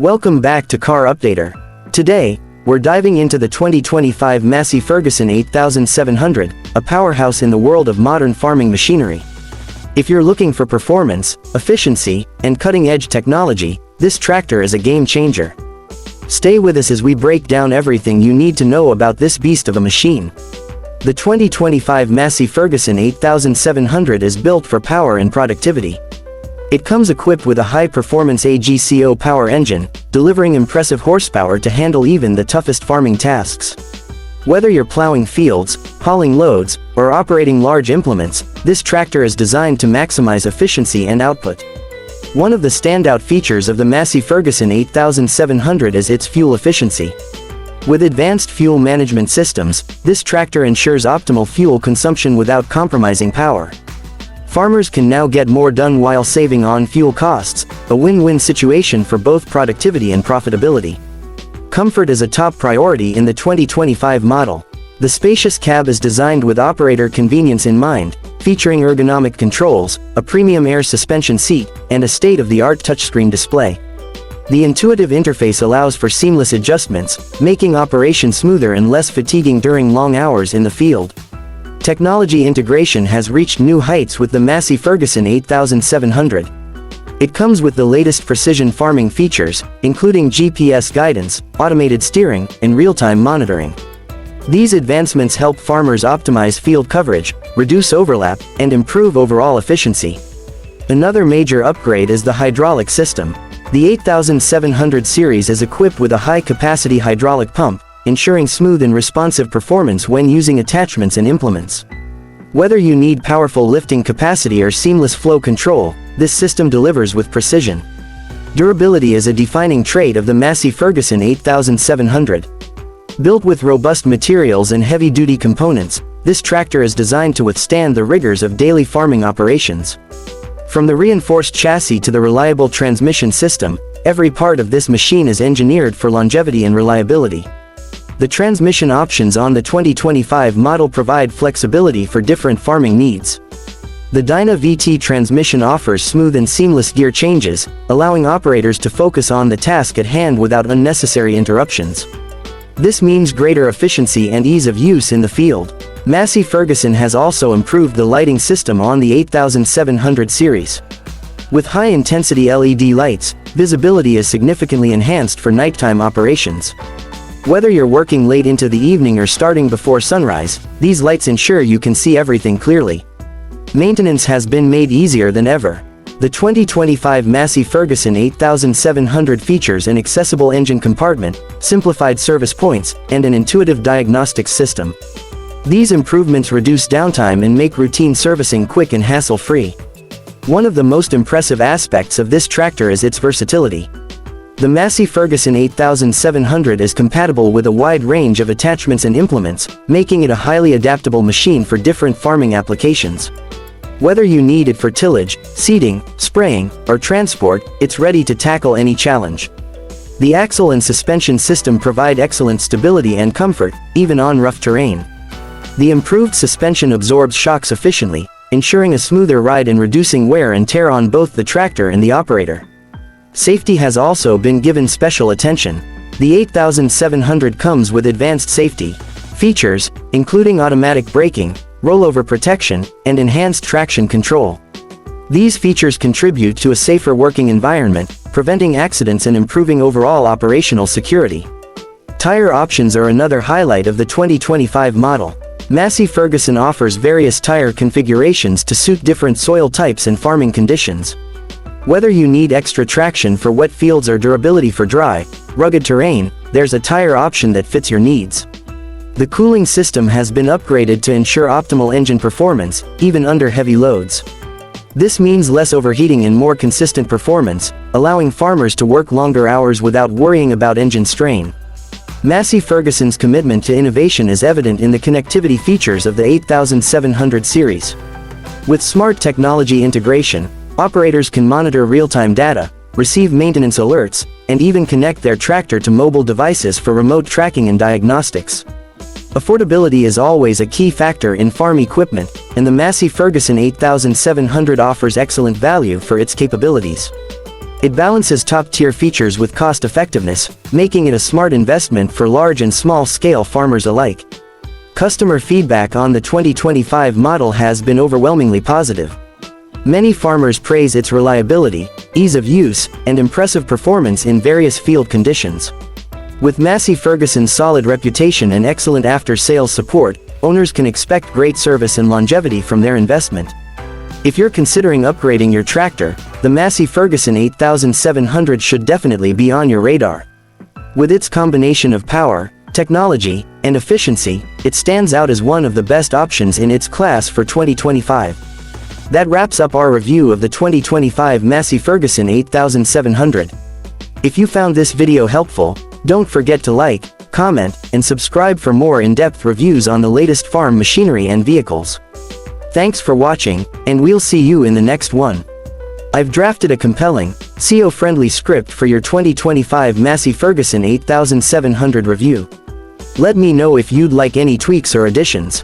Welcome back to Car Updater. Today, we're diving into the 2025 Massey Ferguson 8700, a powerhouse in the world of modern farming machinery. If you're looking for performance, efficiency, and cutting-edge technology, this tractor is a game changer. Stay with us as we break down everything you need to know about this beast of a machine. The 2025 Massey Ferguson 8700 is built for power and productivity. It comes equipped with a high-performance AGCO power engine, delivering impressive horsepower to handle even the toughest farming tasks. Whether you're plowing fields, hauling loads, or operating large implements, this tractor is designed to maximize efficiency and output. One of the standout features of the Massey Ferguson 8700 is its fuel efficiency. With advanced fuel management systems, this tractor ensures optimal fuel consumption without compromising power. Farmers can now get more done while saving on fuel costs, a win-win situation for both productivity and profitability. Comfort is a top priority in the 2025 model. The spacious cab is designed with operator convenience in mind, featuring ergonomic controls, a premium air suspension seat, and a state-of-the-art touchscreen display. The intuitive interface allows for seamless adjustments, making operation smoother and less fatiguing during long hours in the field. Technology integration has reached new heights with the Massey Ferguson 8700. It comes with the latest precision farming features, including GPS guidance, automated steering, and real-time monitoring. These advancements help farmers optimize field coverage, reduce overlap, and improve overall efficiency. Another major upgrade is the hydraulic system. The 8700 series is equipped with a high-capacity hydraulic pump, ensuring smooth and responsive performance when using attachments and implements. Whether you need powerful lifting capacity or seamless flow control, this system delivers with precision. Durability is a defining trait of the Massey Ferguson 8700. Built with robust materials and heavy-duty components, this tractor is designed to withstand the rigors of daily farming operations. From the reinforced chassis to the reliable transmission system, every part of this machine is engineered for longevity and reliability. The transmission options on the 2025 model provide flexibility for different farming needs. The Dyna VT transmission offers smooth and seamless gear changes, allowing operators to focus on the task at hand without unnecessary interruptions. This means greater efficiency and ease of use in the field. Massey Ferguson has also improved the lighting system on the 8700 series. With high-intensity LED lights, visibility is significantly enhanced for nighttime operations. Whether you're working late into the evening or starting before sunrise, these lights ensure you can see everything clearly. Maintenance has been made easier than ever. The 2025 Massey Ferguson 8700 features an accessible engine compartment, simplified service points, and an intuitive diagnostics system. These improvements reduce downtime and make routine servicing quick and hassle-free. One of the most impressive aspects of this tractor is its versatility. The Massey Ferguson 8700 is compatible with a wide range of attachments and implements, making it a highly adaptable machine for different farming applications. Whether you need it for tillage, seeding, spraying, or transport, it's ready to tackle any challenge. The axle and suspension system provide excellent stability and comfort, even on rough terrain. The improved suspension absorbs shocks efficiently, ensuring a smoother ride and reducing wear and tear on both the tractor and the operator. Safety has also been given special attention. The 8700 comes with advanced safety features, including automatic braking, rollover protection, and enhanced traction control. These features contribute to a safer working environment, preventing accidents and improving overall operational security. Tire options are another highlight of the 2025 model. Massey Ferguson offers various tire configurations to suit different soil types and farming conditions. Whether you need extra traction for wet fields or durability for dry, rugged terrain, there's a tire option that fits your needs. The cooling system has been upgraded to ensure optimal engine performance, even under heavy loads. This means less overheating and more consistent performance, allowing farmers to work longer hours without worrying about engine strain. Massey Ferguson's commitment to innovation is evident in the connectivity features of the 8700 series. With smart technology integration, operators can monitor real-time data, receive maintenance alerts, and even connect their tractor to mobile devices for remote tracking and diagnostics. Affordability is always a key factor in farm equipment, and the Massey Ferguson 8700 offers excellent value for its capabilities. It balances top-tier features with cost-effectiveness, making it a smart investment for large and small-scale farmers alike. Customer feedback on the 2025 model has been overwhelmingly positive. Many farmers praise its reliability, ease of use, and impressive performance in various field conditions. With Massey Ferguson's solid reputation and excellent after-sales support, owners can expect great service and longevity from their investment. If you're considering upgrading your tractor, the Massey Ferguson 8700 should definitely be on your radar. With its combination of power, technology, and efficiency, it stands out as one of the best options in its class for 2025. That wraps up our review of the 2025 Massey Ferguson 8700. If you found this video helpful, don't forget to like, comment, and subscribe for more in-depth reviews on the latest farm machinery and vehicles. Thanks for watching, and we'll see you in the next one. I've drafted a compelling, SEO-friendly script for your 2025 Massey Ferguson 8700 review. Let me know if you'd like any tweaks or additions.